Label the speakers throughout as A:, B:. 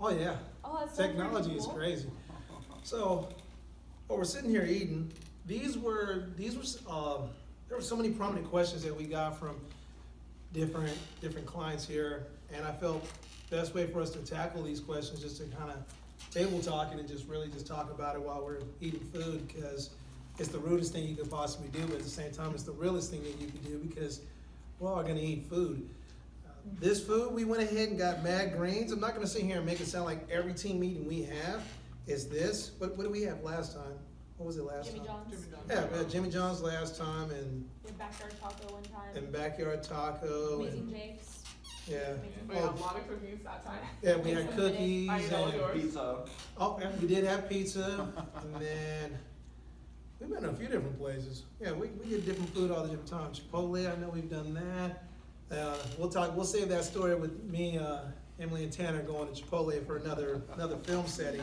A: Oh, yeah.
B: Oh, that sounds
A: Technology
B: pretty
A: is
B: cool.
A: crazy. So, while we're sitting here eating, there were so many prominent questions that we got from different clients here, and I felt best way for us to tackle these questions just to kind of table talk it and just really just talk about it while we're eating food, because it's the rudest thing you could possibly do, but at the same time, it's the realest thing that you could do because we're all gonna eat food. This food, we went ahead and got Mad Greens. I'm not gonna sit here and make it sound like every team meeting we have is this. What did we have last time? What was it last
B: Jimmy
A: time?
B: John's.
A: Yeah, we had Jimmy John's last time and
B: We had backyard taco one time.
A: Backyard Taco
B: Amazing
A: and,
B: Jake's.
A: yeah.
B: Amazing
C: We had a
A: Oh,
C: lot of cookies that time.
A: yeah, we had cookies
C: I ate all
A: and,
C: yours.
D: Pizza.
A: oh, and we did have pizza and then we've been to a few different places. Yeah, we get different food all the different times. Chipotle, I know we've done that. We'll save that story with me, Emily and Tanner going to Chipotle for another film setting.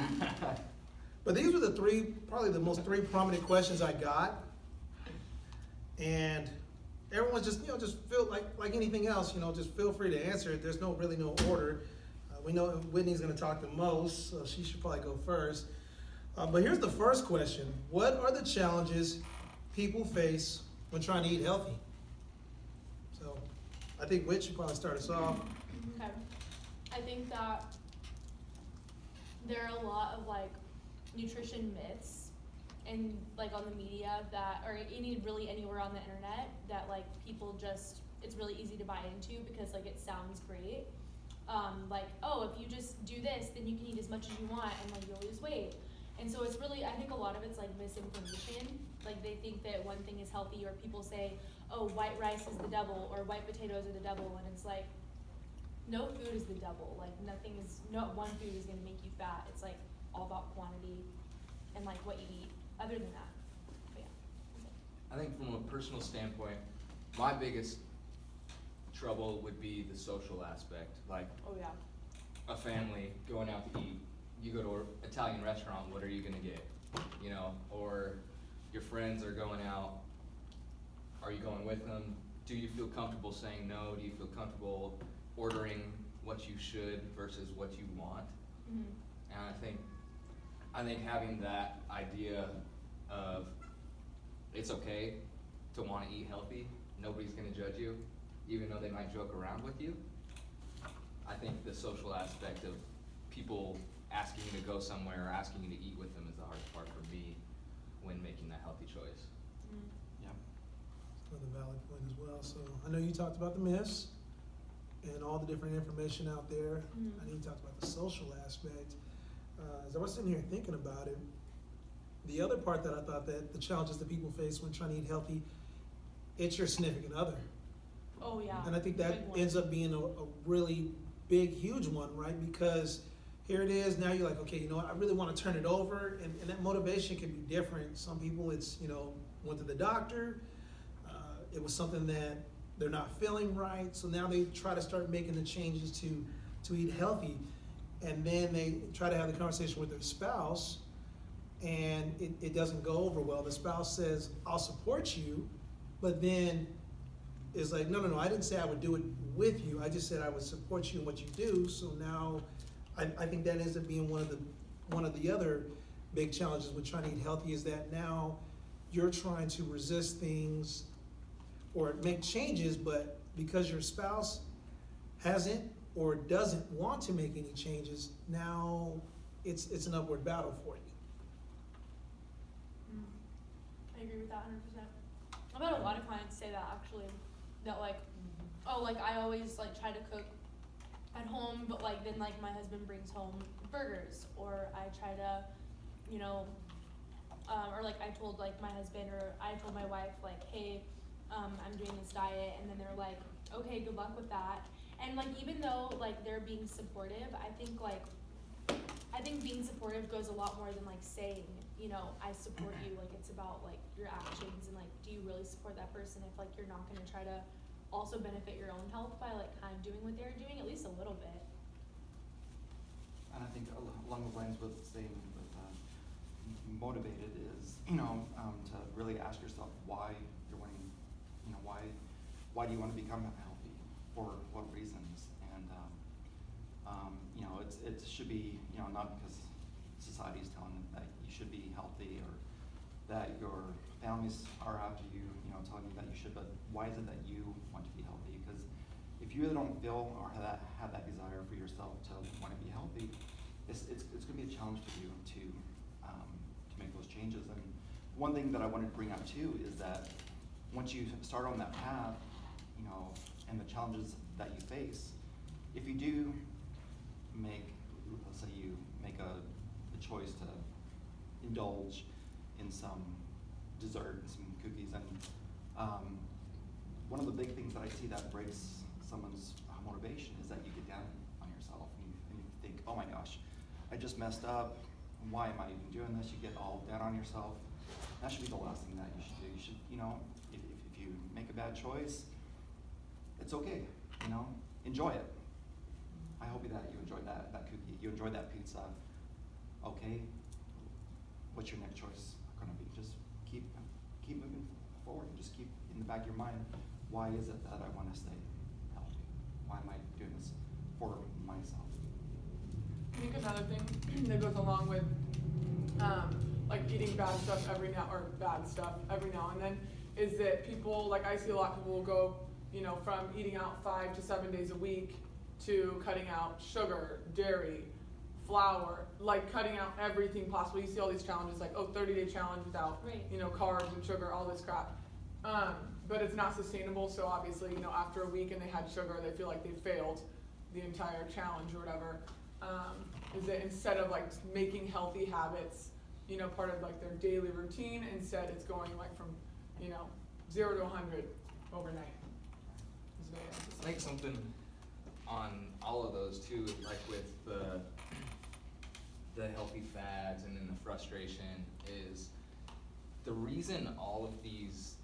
A: But these were probably the most three prominent questions I got. And everyone's just feel like anything else, just feel free to answer it. There's really no order. We know Whitney's gonna talk the most, so she should probably go first. But here's the first question. What are the challenges people face when trying to eat healthy? So I think Whit should probably start us off.
B: Okay. I think that there are a lot of like nutrition myths and like on the media that, or really anywhere on the internet that like people just, it's really easy to buy into because like it sounds great. Like, oh, if you just do this, then you can eat as much as you want and like you'll lose weight. And so it's really, I think a lot of it's like misinformation. Like they think that one thing is healthy, or people say, oh, white rice is the devil or white potatoes are the devil, and it's like, no food is the devil. Like no one food is gonna make you fat. It's like all about quantity and like what you eat other than that. But yeah, that's it.
D: I think from a personal standpoint, my biggest trouble would be the social aspect. Like
B: Oh yeah.
D: a family going out to eat, you go to an Italian restaurant, what are you gonna get? Or your friends are going out, are you going with them? Do you feel comfortable saying no? Do you feel comfortable ordering what you should versus what you want?
B: Mm-hmm.
D: And I think having that idea of it's okay to want to eat healthy, nobody's gonna judge you, even though they might joke around with you. I think the social aspect of people asking you to go somewhere or asking you to eat with them is the hardest part for me when making that healthy choice.
B: Mm-hmm.
D: Yeah.
A: Another valid point as well. So I know you talked about the myths and all the different information out there.
B: Mhm.
A: I know you talked about the social aspect. As I was sitting here thinking about it, the other part that I thought that the challenges that people face when trying to eat healthy, it's your significant other.
B: Oh yeah.
A: And I think
B: Big
A: that
B: one.
A: ends up being a really big, huge one, right? Because here it is, now you're like, okay, you know what, I really want to turn it over, and that motivation can be different. Some people it's, went to the doctor, it was something that they're not feeling right, so now they try to start making the changes to eat healthy, and then they try to have the conversation with their spouse, and it doesn't go over well. The spouse says, I'll support you, but then is like, no, I didn't say I would do it with you, I just said I would support you in what you do. So now I think that ends up being one of the other big challenges with trying to eat healthy, is that now you're trying to resist things or make changes, but because your spouse hasn't or doesn't want to make any changes, now it's an upward battle for you.
B: I agree with that 100%. I've had a lot of clients say that actually, that like, oh, like I always like try to cook at home, but like then like my husband brings home burgers, or I try to, or like I told like my husband, or I told my wife like, hey, I'm doing this diet, and then they're like, okay, good luck with that. And like even though like they're being supportive, I think being supportive goes a lot more than like saying, I support you. Like it's about like your actions, and like do you really support that person if like you're not gonna try to also benefit your own health by like kind of doing what they're doing at least a little bit.
E: And I think along the lines with saying with motivated is, to really ask yourself why you're wanting, why do you want to become healthy, for what reasons? And it should be, you know, not because society is telling you that you should be healthy or that your families are after you, you know, telling you that you should, but why is it that you want to be healthy? Because if you really don't feel or have that desire for yourself to want to be healthy, it's going to be a challenge for you to make those changes. And one thing that I wanted to bring up too is that once you start on that path, you know, and the challenges that you face, if you do make, let's say you make a choice to indulge in some dessert and some cookies, and one of the big things that I see that breaks someone's motivation is that you get down on yourself and you think, oh my gosh, I just messed up. Why am I even doing this? You get all down on yourself. That should be the last thing that you should do. You should, you know, if you make a bad choice, it's okay, you know, enjoy it. I hope that you enjoyed that cookie, you enjoyed that pizza. Okay, what's your next choice gonna be? Just keep moving forward and just keep in the back of your mind, why is it that I wanna stay healthy? Why am I doing this for myself?
C: I think another thing that goes along with like eating bad stuff every now and then is that people, like I see a lot of people will go, you know, from eating out 5 to 7 days a week to cutting out sugar, dairy, flour, like cutting out everything possible. You see all these challenges like, 30-day challenge without,
B: Right.
C: you know, carbs and sugar, all this crap. But it's not sustainable, so obviously, you know, after a week and they had sugar, they feel like they failed the entire challenge or whatever. Is that instead of like making healthy habits, you know, part of like their daily routine, instead it's going like from, you know, 0 to 100 overnight. It's very
D: I think something on all of those too, like with the healthy fads and then the frustration, is the reason all of these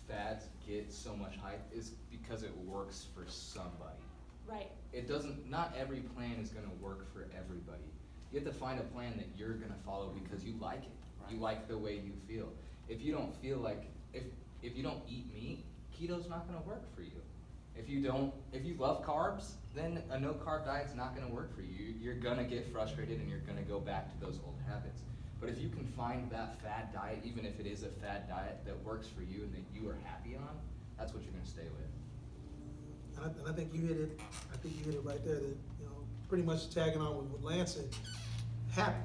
D: fads get so much hype is because it works for somebody.
B: Right.
D: It doesn't, not every plan is gonna work for everybody. You have to find a plan that you're gonna follow because you like it. You like the way you feel. If you don't feel like, if you don't eat meat, keto's not gonna work for you. If you love carbs, then a no carb diet's not gonna work for you. You're gonna get frustrated and you're gonna go back to those old habits. But if you can find that fad diet, even if it is a fad diet that works for you and that you are happy on, that's what you're gonna stay with.
A: And I think you hit it. I think you hit it right there. That, you know, pretty much tagging on with what Lance said. Happy,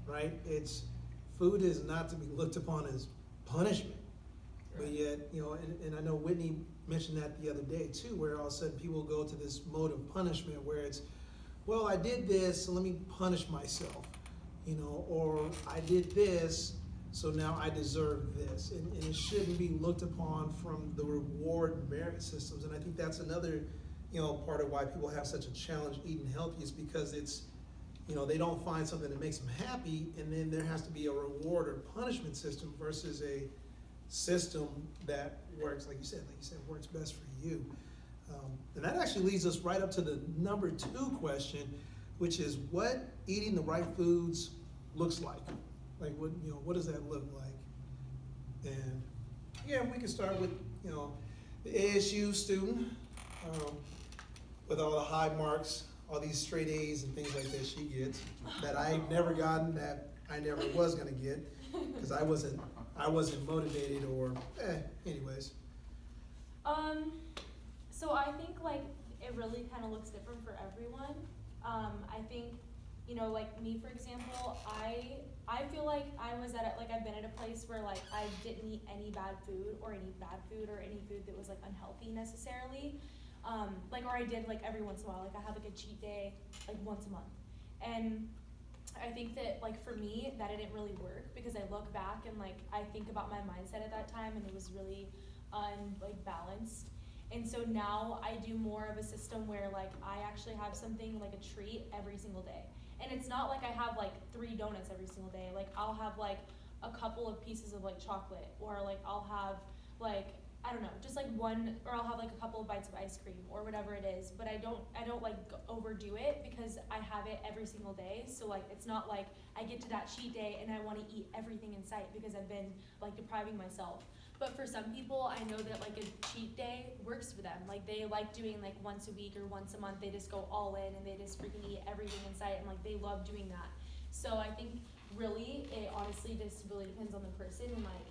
A: right? It's food is not to be looked upon as punishment, but yet, you know, and I know Whitney mentioned that the other day too, where all of a sudden people go to this mode of punishment where it's, well, I did this, so let me punish myself, you know, or I did this, so now I deserve this. And it shouldn't be looked upon from the reward merit systems. And I think that's another, you know, part of why people have such a challenge eating healthy is because it's, you know, they don't find something that makes them happy, and then there has to be a reward or punishment system versus a system that works, like you said, works best for you. And that actually leads us right up to the number 2 question, which is what eating the right foods looks like. Like what, you know, what does that look like? And yeah, we can start with, you know, the ASU student with all the high marks, all these straight A's and things like that she gets that I've never gotten, that I never was gonna get because I wasn't motivated or anyways.
B: So I think like it really kind of looks different for everyone. I think, you know, like me for example, I feel like I was I've been at a place where like I didn't eat any bad food or any food that was like unhealthy necessarily. Or I did like every once in a while, like I had like a cheat day like once a month. And I think that like for me that didn't really work because I look back and like I think about my mindset at that time and it was really balanced. And so now I do more of a system where like I actually have something like a treat every single day. And it's not like I have like 3 donuts every single day. Like I'll have like a couple of pieces of like chocolate, or like I'll have like, I don't know, just like one, or I'll have like a couple of bites of ice cream or whatever it is, but I don't like overdo it because I have it every single day. So like it's not like I get to that cheat day and I want to eat everything in sight because I've been like depriving myself. But for some people, I know that like a cheat day works for them. Like they like doing like once a week or once a month, they just go all in and they just freaking eat everything in sight, and like they love doing that. So I think really, it honestly just really depends on the person and like,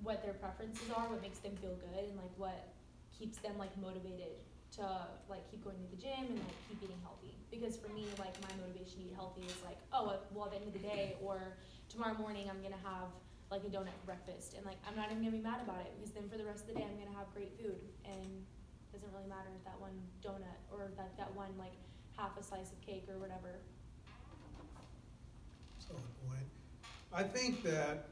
B: what their preferences are, what makes them feel good, and like what keeps them like motivated to like keep going to the gym and like keep eating healthy. Because for me, like my motivation to eat healthy is like, oh, well at the end of the day or tomorrow morning I'm gonna have like a donut for breakfast, and like I'm not even gonna be mad about it because then for the rest of the day I'm gonna have great food, and it doesn't really matter if that one donut or that one like half a slice of cake or whatever.
A: Solid point. I think that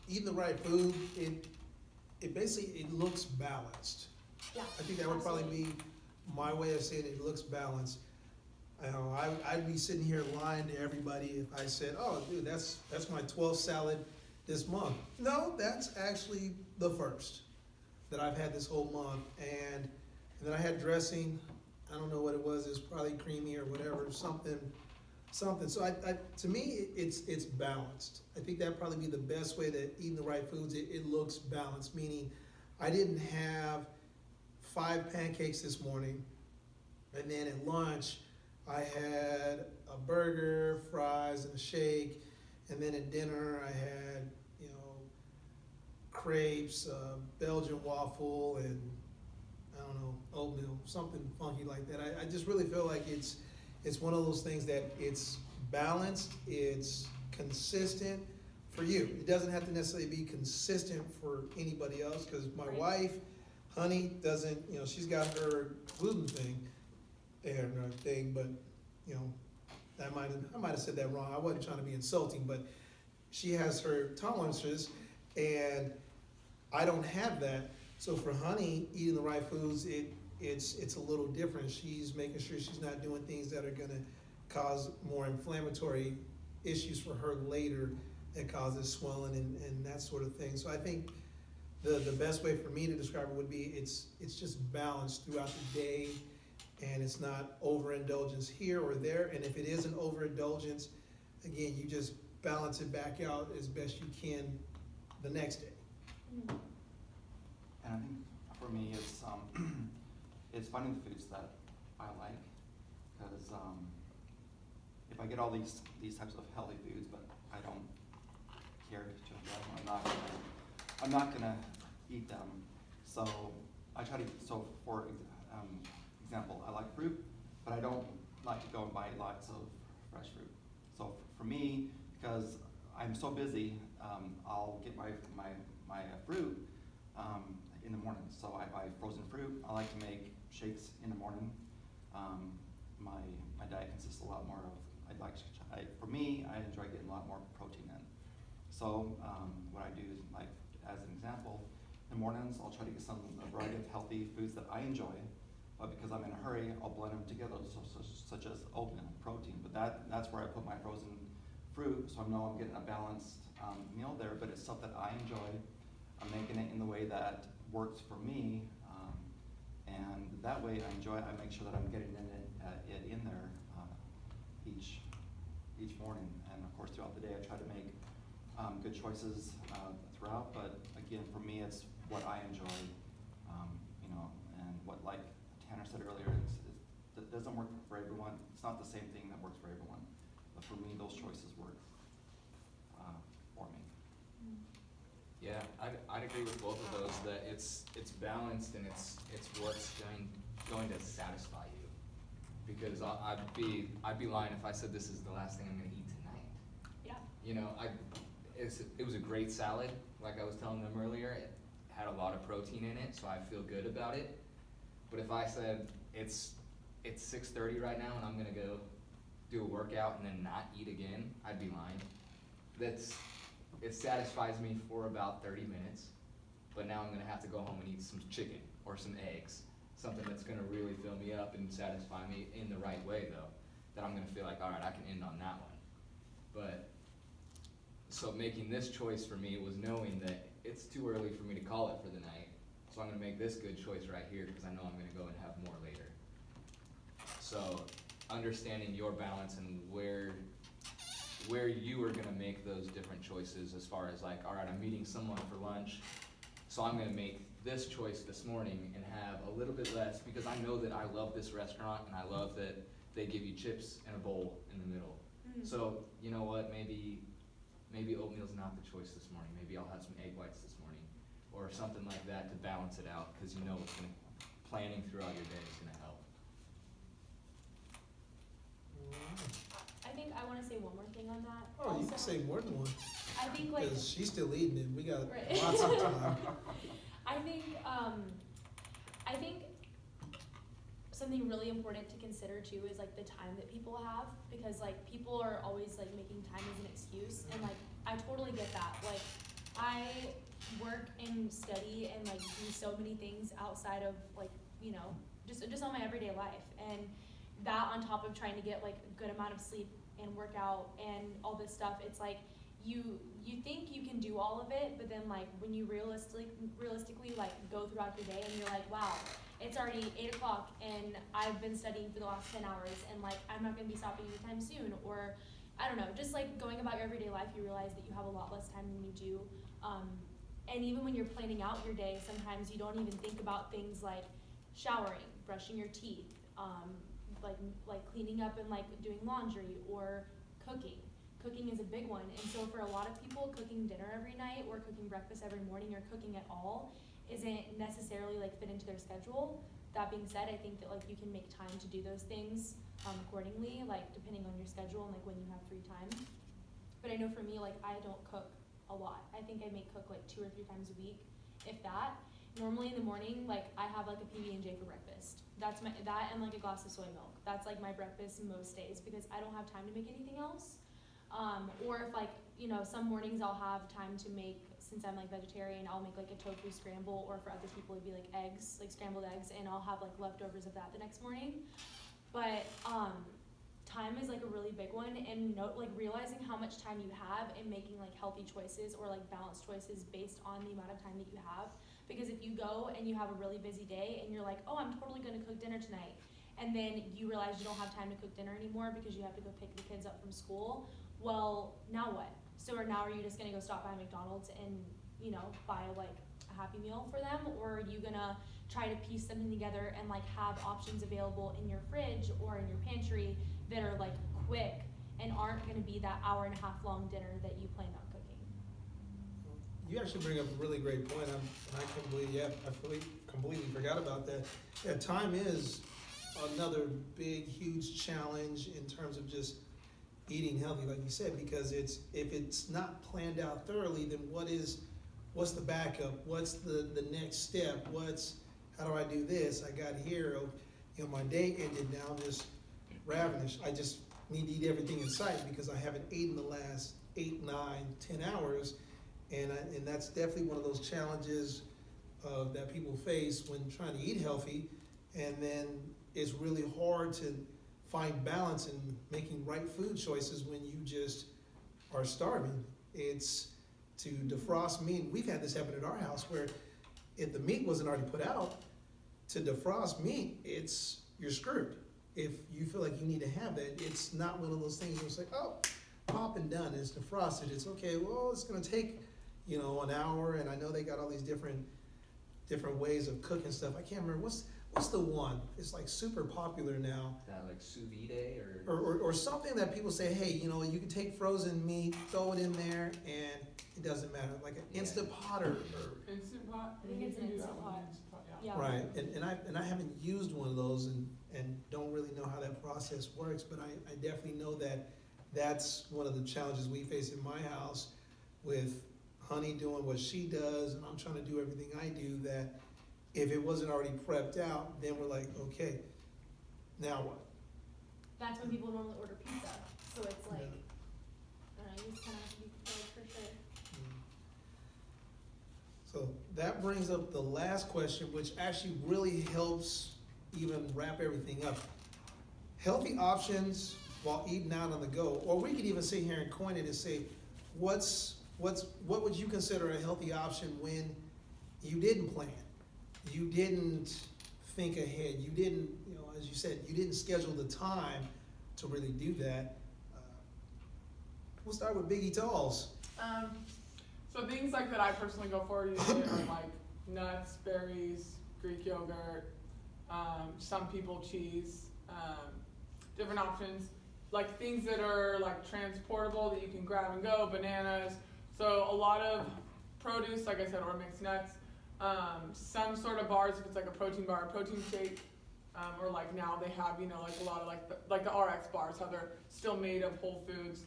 A: eating the right food, it basically, it looks balanced.
B: Yeah.
A: I think that would probably be my way of saying it looks balanced. I know, I'd be sitting here lying to everybody if I said, oh, dude, that's my 12th salad this month. No, that's actually the first that I've had this whole month. And then I had dressing, I don't know what it was, it's probably creamy or whatever, something. So to me, it's balanced. I think that'd probably be the best way that eating the right foods, it looks balanced, meaning I didn't have 5 pancakes this morning, and then at lunch, I had a burger, fries, and a shake, and then at dinner, I had, crepes, Belgian waffle, and I don't know, oatmeal, something funky like that. I just really feel like it's one of those things that it's balanced, it's consistent for you. It doesn't have to necessarily be consistent for anybody else, because my
B: Right.
A: wife, Honey, doesn't, she's got her gluten thing there and everything, but, I might have said that wrong. I wasn't trying to be insulting, but she has her tolerances, and I don't have that. So for Honey, eating the right foods, it's a little different. She's making sure she's not doing things that are gonna cause more inflammatory issues for her later that causes swelling and that sort of thing. So I think the best way for me to describe it would be it's just balanced throughout the day, and it's not overindulgence here or there. And if it is an overindulgence, again, you just balance it back out as best you can the next day.
B: Mm.
E: And I think for me, it's finding the foods that I like, because if I get all these types of healthy foods, but I don't care to enjoy them, I'm not gonna eat them. So I try to. So for example, I like fruit, but I don't like to go and buy lots of fresh fruit. So for me, because I'm so busy, I'll get my fruit in the morning. So I buy frozen fruit. I like to make shakes in the morning. My diet consists a lot more of, for me, I enjoy getting a lot more protein in. So what I do is, like, as an example, in the mornings I'll try to get a variety of healthy foods that I enjoy, but because I'm in a hurry, I'll blend them together, such as oatmeal, protein. But that's where I put my frozen fruit, so I know I'm getting a balanced meal there, but it's stuff that I enjoy. I'm making it in the way that works for me, and that way I enjoy it. I make sure that I'm getting it in there each morning, and of course throughout the day I try to make good choices throughout. But again, for me, it's what I enjoy, and what, like Tanner said earlier, it doesn't work for everyone. It's not the same thing that works for everyone, but for me, those choices work for me.
D: Yeah, I'd agree with both of those, that it's balanced and it's what's going to satisfy you. Because I'd be lying if I said this is the last thing I'm gonna eat tonight.
B: Yeah.
D: It was a great salad, like I was telling them earlier. It had a lot of protein in it, so I feel good about it. But if I said it's 6:30 right now and I'm gonna go do a workout and then not eat again, I'd be lying. It satisfies me for about 30 minutes, but now I'm gonna have to go home and eat some chicken or some eggs, something that's gonna really fill me up and satisfy me in the right way, though, that I'm gonna feel like, all right, I can end on that one. But so making this choice for me was knowing that it's too early for me to call it for the night, so I'm gonna make this good choice right here because I know I'm gonna go and have more later. So understanding your balance and where where you are gonna make those different choices as far as like, all right, I'm meeting someone for lunch, so I'm gonna make this choice this morning and have a little bit less, because I know that I love this restaurant and I love that they give you chips and a bowl in the middle.
B: Mm.
D: So, you know what, maybe oatmeal's not the choice this morning, maybe I'll have some egg whites this morning, or something like that to balance it out, cause you know it's gonna, planning throughout your day is gonna help.
B: I think I wanna say one more thing on that.
A: Oh, you can
B: also.
A: say more than one,
B: I think like,
A: because she's still eating it, we got
B: Right.
A: lots of time.
B: I think something really important to consider too is like the time that people have, because like people are always like making time as an excuse, and like I totally get that. Like I work and study and like do so many things outside of like, you know, just on my everyday life, and that on top of trying to get like a good amount of sleep and workout and all this stuff, it's like you think you can do all of it, but then like when you realistically like go throughout your day and you're like, wow, it's already 8 o'clock and I've been studying for the last 10 hours and like I'm not gonna be stopping anytime soon, or I don't know, just like going about your everyday life, you realize that you have a lot less time than you do. And even when you're planning out your day, sometimes you don't even think about things like showering, brushing your teeth, like cleaning up and like doing laundry or cooking. Cooking is a big one, and so for a lot of people, cooking dinner every night or cooking breakfast every morning or cooking at all isn't necessarily like fit into their schedule. That being said, I think that like you can make time to do those things accordingly, like depending on your schedule and like when you have free time. But I know for me, like I don't cook a lot. I think I may cook like 2 or 3 times a week, if that. Normally in the morning, like I have like a PB&J for breakfast. That and like a glass of soy milk. That's like my breakfast most days because I don't have time to make anything else. Or if like, you know, some mornings I'll have time to make, since I'm like vegetarian, I'll make like a tofu scramble, or for other people it'd be like eggs, like scrambled eggs, and I'll have like leftovers of that the next morning. But time is like a really big one, and like realizing how much time you have and making like healthy choices or like balanced choices based on the amount of time that you have. Because if you go and you have a really busy day and you're like, oh, I'm totally gonna cook dinner tonight, and then you realize you don't have time to cook dinner anymore because you have to go pick the kids up from school, well, now what? So now are you just gonna go stop by McDonald's and, you know, buy like a Happy Meal for them? Or are you gonna try to piece something together and like have options available in your fridge or in your pantry that are like quick and aren't gonna be that hour-and-a-half long dinner that you plan on cooking?
A: You actually bring up a really great point, I completely forgot about that. Yeah, time is another big, huge challenge in terms of just eating healthy, like you said, because if it's not planned out thoroughly, then what's the backup? What's the next step? How do I do this? I got here, you know, my day ended, now I'm just ravenous. I just need to eat everything in sight because I haven't eaten the last 8, 9, 10 hours. And that's definitely one of those challenges that people face when trying to eat healthy. And then it's really hard to find balance in making right food choices when you just are starving. It's to defrost meat. We've had this happen at our house where if the meat wasn't already put out, to defrost meat, you're screwed. If you feel like you need to have that, it's not one of those things where it's like, oh, pop and done, it's defrosted. It's okay, well, it's gonna take, you know, an hour, and I know they got all these different ways of cooking stuff. I can't remember, what's the one? It's like super popular now.
D: That like sous vide or?
A: Or something that people say, hey, you know, you can take frozen meat, throw it in there, and it doesn't matter. Like an
D: Yeah.
A: Instant Pot or
C: Instant Pot?
B: I think
C: You
B: it's
C: can do
B: Instant
C: that one,
B: Pot.
C: Instant Pot,
B: Yeah.
A: right. And I haven't used one of those and don't really know how that process works, but I definitely know that that's one of the challenges we face in my house with Honey doing what she does, and I'm trying to do everything I do, that if it wasn't already prepped out, then we're like, okay, now what?
B: That's when people normally order pizza, so it's like,
A: Yeah.
B: I don't know, you just kinda have to be prepared for sure.
A: So that brings up the last question, which actually really helps even wrap everything up. Healthy options while eating out on the go, or we could even sit here and coin it and say, what would you consider a healthy option when you didn't plan? You didn't think ahead. You didn't, you know, as you said, you didn't schedule the time to really do that. We'll start with Biggie Talls.
C: So things like that I personally go for usually are like nuts, berries, Greek yogurt, some people cheese, different options. Like things that are like transportable that you can grab and go, bananas. So a lot of produce, like I said, or mixed nuts. Some sort of bars, if it's like a protein bar, a protein shake, or like now they have, you know, like a lot of like the RX bars, how they're still made of whole foods.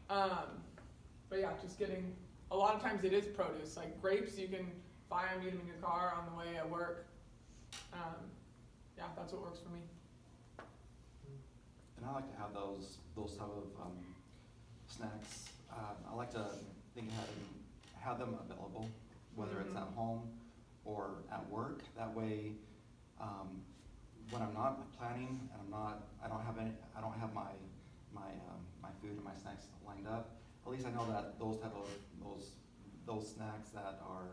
C: But yeah, just getting, a lot of times it is produce, like grapes, you can buy them, eat them in your car on the way at work. Yeah, that's what works for me.
E: And I like to have those type of snacks. I like to think ahead and have them available, whether it's at home or at work. That way, when I'm not planning and I don't have my food and my snacks lined up, at least I know that those type of those snacks that are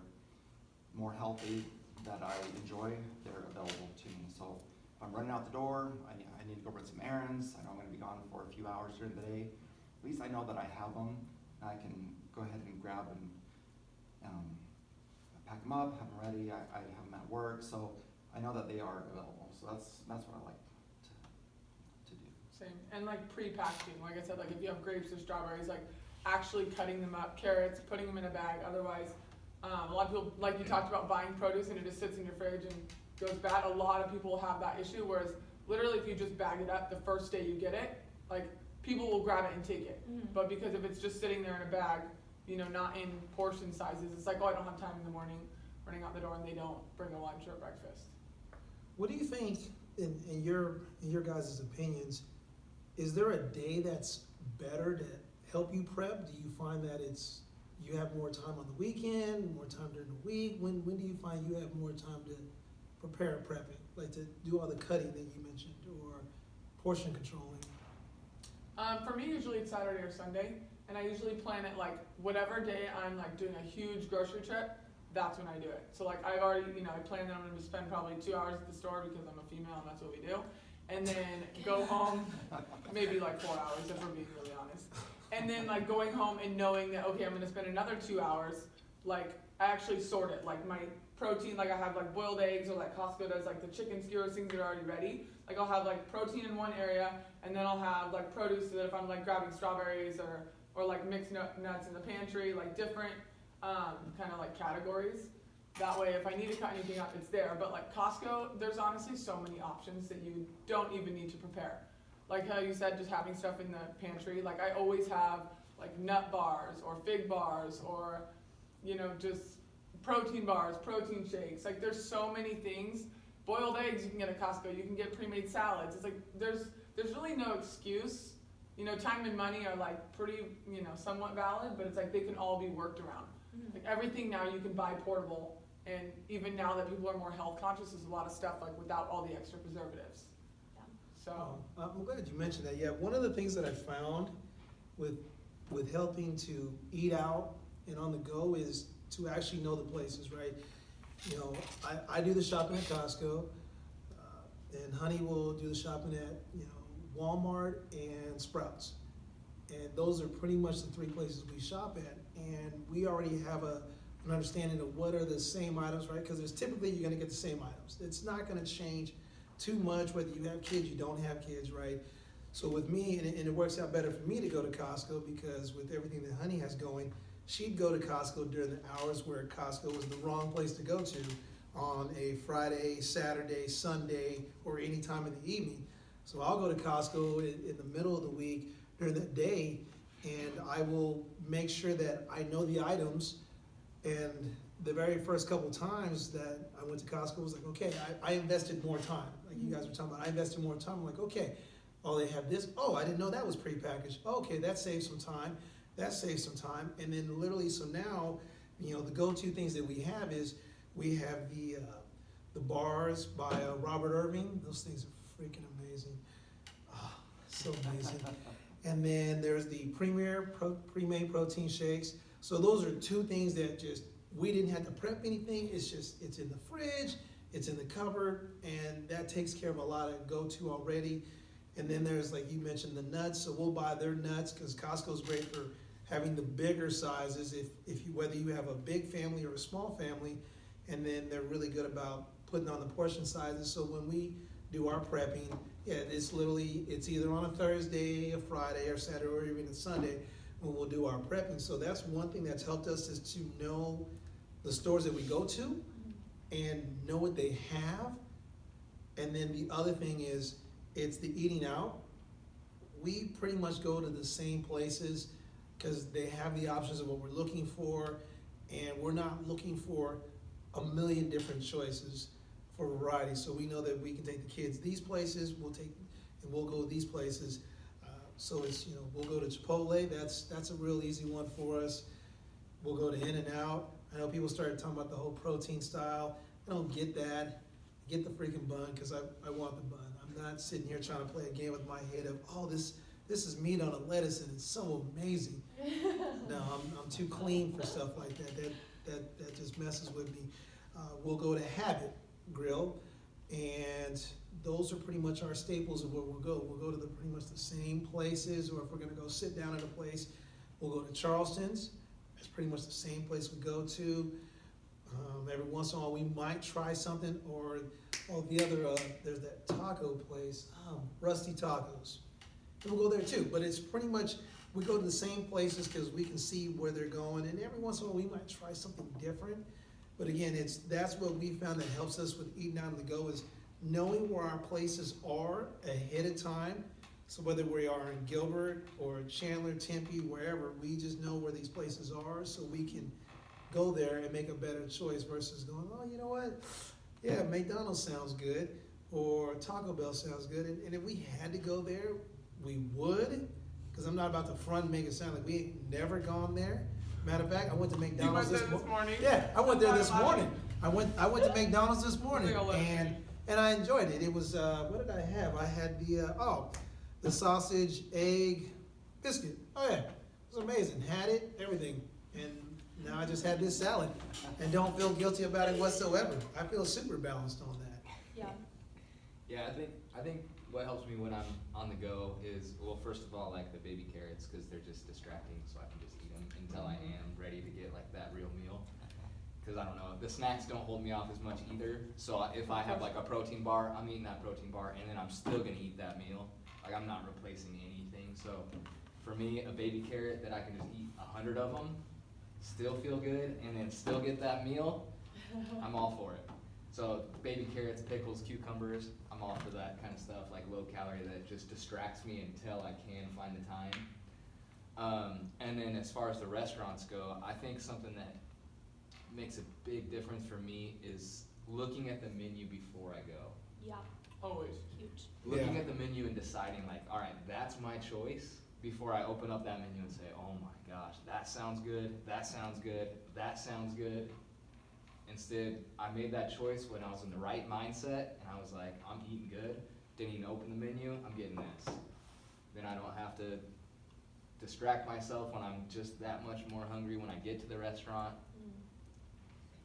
E: more healthy, that I enjoy, they're available to me. So if I'm running out the door, I need to go run some errands, I know I'm gonna be gone for a few hours during the day, at least I know that I have them, and I can go ahead and grab and pack them up, have them ready, I have them at work, so I know that they are available. So that's what I like to do.
C: Same, and like pre-packaging, like I said, like if you have grapes or strawberries, like actually cutting them up, carrots, putting them in a bag, otherwise, a lot of people, like you talked about buying produce and it just sits in your fridge and goes bad. A lot of people have that issue, whereas literally if you just bag it up the first day you get it, like people will grab it and take it. But because if it's just sitting there in a bag, you know, not in portion sizes, it's like, oh, I don't have time in the morning, running out the door, and they don't bring a lunch or breakfast.
A: What do you think, in your guys' opinions, is there a day that's better to help you prep? Do you find that you have more time on the weekend, more time during the week? When do you find you have more time to prepare prepping, like to do all the cutting that you mentioned, or portion controlling?
C: For me, usually it's Saturday or Sunday, and I usually plan it like whatever day I'm like doing a huge grocery trip, that's when I do it. So like I've already, you know, I plan that I'm gonna spend probably 2 hours at the store because I'm a female and that's what we do. And then go home, maybe like 4 hours if we're being really honest. And then like going home and knowing that, okay, I'm gonna spend another 2 hours, like I actually sort it, like my protein, like I have like boiled eggs, or like Costco does like the chicken skewers, things that are already ready. Like I'll have like protein in one area, and then I'll have like produce, so that if I'm like grabbing strawberries or like mixed nuts in the pantry, like different kind of like categories. That way if I need to cut anything up, it's there. But like Costco, there's honestly so many options that you don't even need to prepare. Like how you said, just having stuff in the pantry. Like I always have like nut bars or fig bars, or, you know, just protein bars, protein shakes. Like there's so many things. Boiled eggs you can get at Costco. You can get pre-made salads. It's like there's really no excuse. You know, time and money are like pretty, you know, somewhat valid, but it's like they can all be worked around. Like everything now you can buy portable, and even now that people are more health conscious, there's a lot of stuff like without all the extra preservatives.
B: Yeah.
C: So
A: I'm glad you mentioned that. Yeah, one of the things that I found with helping to eat out and on the go is to actually know the places, right? You know, I do the shopping at Costco, and Honey will do the shopping at, you know, Walmart and Sprouts. And those are pretty much the three places we shop at. And we already have an understanding of what are the same items, right? Because there's typically you're gonna get the same items. It's not gonna change too much whether you have kids, you don't have kids, right? So with me, and it works out better for me to go to Costco, because with everything that Honey has going, she'd go to Costco during the hours where Costco was the wrong place to go to on a Friday, Saturday, Sunday, or any time in the evening. So I'll go to Costco in the middle of the week during the day, and I will make sure that I know the items. And the very first couple times that I went to Costco, was like, okay, I invested more time. Like you guys were talking about, I invested more time. I'm like, okay, oh, they have this. Oh, I didn't know that was prepackaged. Okay, that saves some time. That saves some time. And then literally, so now, you know, the go-to things that we have is, we have the bars by Robert Irving. Those things are freaking amazing. Oh, so amazing. And then there's the pre-made protein shakes. So those are two things that just, we didn't have to prep anything. It's just, it's in the fridge, it's in the cupboard, and that takes care of a lot of go-to already. And then there's, like you mentioned, the nuts, so we'll buy their nuts, cause Costco's great for having the bigger sizes, if you, whether you have a big family or a small family. And then they're really good about putting on the portion sizes, so when we do our prepping, yeah, it's literally, it's either on a Thursday, a Friday, or Saturday, or even a Sunday, when we'll do our prepping. So that's one thing that's helped us, is to know the stores that we go to and know what they have. And then the other thing is, it's the eating out. We pretty much go to the same places, cause they have the options of what we're looking for, and we're not looking for a million different choices for variety. So we know that we can take the kids these places, and we'll go these places. So it's, you know, we'll go to Chipotle, that's a real easy one for us. We'll go to In-N-Out. I know people started talking about the whole protein style. I don't get that. Get the freaking bun, cause I want the bun. I'm not sitting here trying to play a game with my head of, oh, this is meat on a lettuce and it's so amazing. No, I'm too clean for stuff like that. That just messes with me. We'll go to Habit Grill, and those are pretty much our staples of where we'll go. We'll go to pretty much the same places, or if we're gonna go sit down at a place, we'll go to Charleston's. That's pretty much the same place we go to. Every once in a while, we might try something, or the other, there's that taco place, Rusty Tacos. And we'll go there too, but it's pretty much, we go to the same places because we can see where they're going, and every once in a while, we might try something different. But again, that's what we found that helps us with eating out on the go, is knowing where our places are ahead of time. So whether we are in Gilbert or Chandler, Tempe, wherever, we just know where these places are, so we can go there and make a better choice versus going, oh, you know what? Yeah, McDonald's sounds good, or Taco Bell sounds good. And if we had to go there, we would, because I'm not about to front and make it sound like we ain't never gone there. Matter of fact, I went to
C: You
A: McDonald's
C: went there this morning?
A: Yeah, I went there this
C: Sometime
A: morning. I went to McDonald's this morning,
C: Like a
A: and I enjoyed it. It was, what did I have? I had the sausage, egg, biscuit. Oh yeah, it was amazing. Had it, everything. And now I just had this salad and don't feel guilty about it whatsoever. I feel super balanced on that.
B: Yeah.
D: Yeah, I think what helps me when I'm on the go is, well, first of all, like the baby carrots, cause they're just distracting, so I can just eat them until I am ready to get like that real meal. Cause I don't know, the snacks don't hold me off as much either, so if I have like a protein bar, I'm eating that protein bar, and then I'm still gonna eat that meal. Like, I'm not replacing anything, so for me, a baby carrot that I can just eat 100 of them, still feel good, and then still get that meal, I'm all for it. So baby carrots, pickles, cucumbers, I'm all for that kind of stuff, like low calorie, that just distracts me until I can find the time. And then as far as the restaurants go, I think something that makes a big difference for me is looking at the menu before I go.
B: Yeah,
C: Always.
B: huge.
D: Looking
A: Yeah.
D: at the menu and deciding like, all right, that's my choice, before I open up that menu and say, oh my gosh, that sounds good, that sounds good, that sounds good. Instead, I made that choice when I was in the right mindset, and I was like, I'm eating good, didn't even open the menu, I'm getting this. Then I don't have to distract myself when I'm just that much more hungry when I get to the restaurant.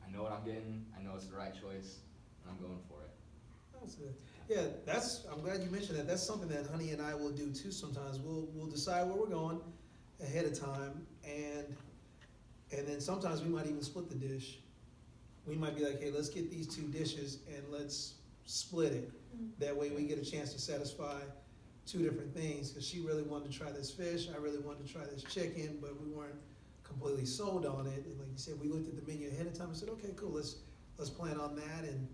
D: I know what I'm getting, I know it's the right choice, and I'm going for it.
A: That's it. Yeah, I'm glad you mentioned that. That's something that Honey and I will do too sometimes. We'll decide where we're going ahead of time, and then sometimes we might even split the dish. We might be like, hey, let's get these 2 dishes and let's split it. That way we get a chance to satisfy 2 different things, because she really wanted to try this fish, I really wanted to try this chicken, but we weren't completely sold on it. And like you said, we looked at the menu ahead of time and said, okay, cool, let's plan on that, and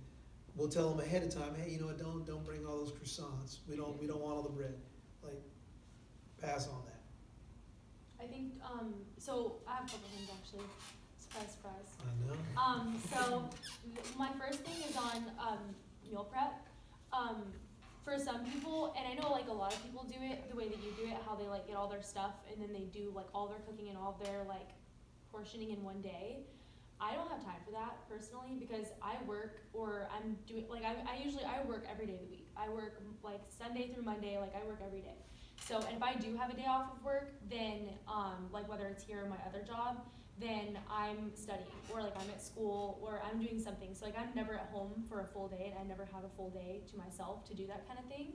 A: we'll tell them ahead of time, hey, you know what, don't bring all those croissants. We don't want all the bread. Like, pass on that.
B: I think, so I have a couple things actually. Surprise, surprise.
A: I know.
B: So my first thing is on meal prep. For some people, and I know like a lot of people do it the way that you do it, how they like get all their stuff and then they do like all their cooking and all their like portioning in one day. I don't have time for that personally, because I work, or I'm doing like I work every day of the week. I work like Sunday through Monday, like I work every day. So, and if I do have a day off of work, then like whether it's here or my other job, then I'm studying, or like I'm at school, or I'm doing something. So like I'm never at home for a full day, and I never have a full day to myself to do that kind of thing,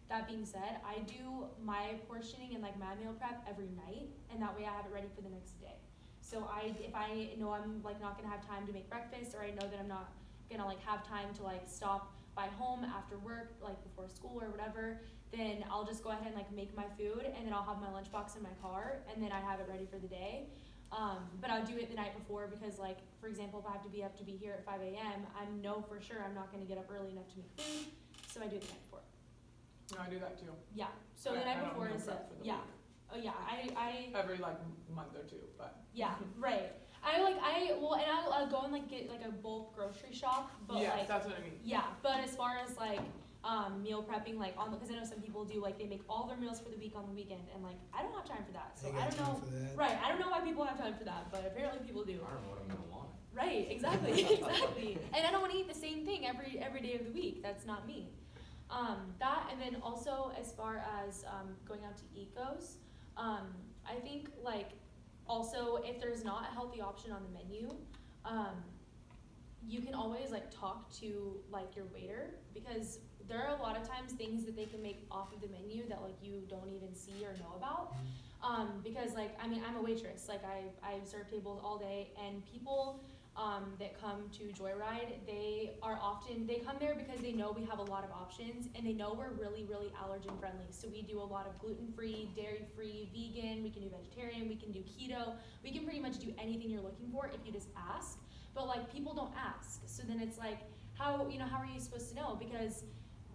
B: that being said, I do my portioning and like my meal prep every night, and that way I have it ready for the next day. So if I know I'm like not gonna have time to make breakfast, or I know that I'm not gonna like have time to like stop by home after work, like before school or whatever, then I'll just go ahead and like make my food, and then I'll have my lunchbox in my car, and then I have it ready for the day. But I'll do it the night before, because like, for example, if I have to be here at 5 a.m., I know for sure I'm not gonna get up early enough to make food, so I do it the night before.
C: No, I do that too.
B: Yeah, so the
C: I
B: night
C: don't
B: before
C: meal
B: is
C: prep for the
B: yeah.
C: week.
B: Oh yeah, I
C: Every like month or two, but.
B: yeah, right. I'll go and like get like a bulk grocery shop, but
C: Yes,
B: like
C: that's what I mean.
B: yeah, but as far as like meal prepping, like because I know some people do, like they make all their meals for the week on the weekend, and like I don't have time for that. So
A: Ain't
B: I
A: got
B: don't
A: time
B: know.
A: for that.
B: Right, I don't know why people have time for that, but apparently people do.
D: I don't know what I'm gonna want.
B: Right, exactly, exactly. And I don't want to eat the same thing every day of the week. That's not me. That, and then also as far as going out to eat goes, I think like also if there's not a healthy option on the menu, you can always like talk to like your waiter, because there are a lot of times things that they can make off of the menu that like you don't even see or know about. Because like, I mean, I'm a waitress, like I serve tables all day, and people that come to Joyride, they come there because they know we have a lot of options, and they know we're really, really allergen friendly. So we do a lot of gluten-free, dairy-free, vegan, we can do vegetarian, we can do keto, we can pretty much do anything you're looking for if you just ask. But like, people don't ask, so then it's like, how are you supposed to know? Because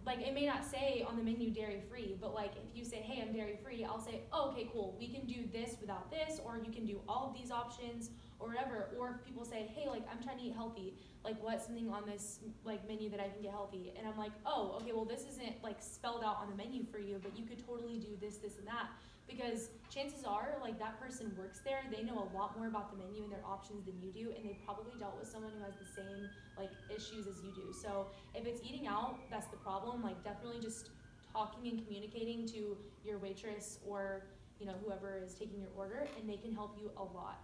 B: like, it may not say on the menu dairy free, but like if you say, hey, I'm dairy free, I'll say, oh, okay, cool, we can do this without this, or you can do all of these options, or whatever. Or if people say, hey, like I'm trying to eat healthy, like what's something on this like menu that I can get healthy? And I'm like, oh, okay, well this isn't like spelled out on the menu for you, but you could totally do this, this, and that. Because chances are, like, that person works there, they know a lot more about the menu and their options than you do, and they probably dealt with someone who has the same, like, issues as you do. So if it's eating out, that's the problem. Like, definitely just talking and communicating to your waitress or, whoever is taking your order, and they can help you a lot.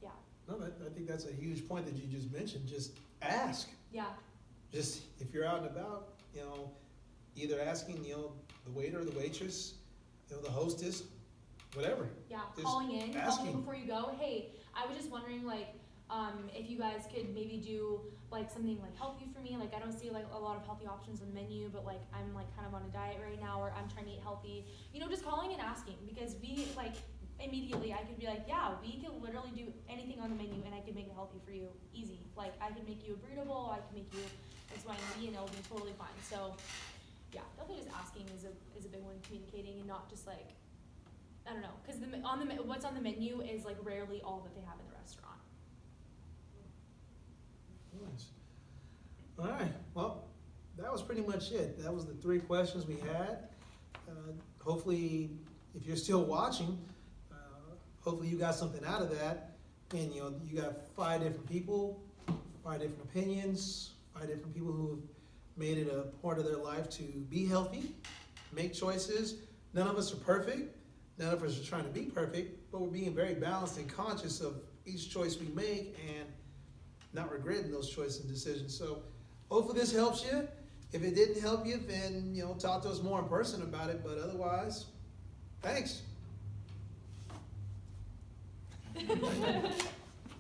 B: Yeah.
A: No, I think that's a huge point that you just mentioned. Just ask.
B: Yeah.
A: Just, if you're out and about, either asking, the waiter or the waitress, the hostess, whatever.
B: Yeah,
A: Just
B: calling in
A: asking.
B: before you go. Hey, I was just wondering, like, if you guys could maybe do like something like healthy for me. Like, I don't see like a lot of healthy options on the menu, but like I'm like kind of on a diet right now, or I'm trying to eat healthy. Just calling and asking, because we like immediately I could be like, yeah, we can literally do anything on the menu, and I can make it healthy for you, easy. Like, I can make you a burrito bowl, I can make you X, Y, and Z, and it'll be totally fine. So. Yeah, definitely just asking is a big one, communicating, and not just like, I don't know, because what's on the menu is like rarely all that they have in the restaurant.
A: Nice. All right, well, that was pretty much it. That was the 3 questions we had. Hopefully, if you're still watching, hopefully you got something out of that. And you got 5 different people, 5 different opinions, 5 different people who have made it a part of their life to be healthy, make choices. None of us are perfect. None of us are trying to be perfect, but we're being very balanced and conscious of each choice we make and not regretting those choices and decisions. So hopefully this helps you. If it didn't help you, then, talk to us more in person about it. But otherwise, thanks.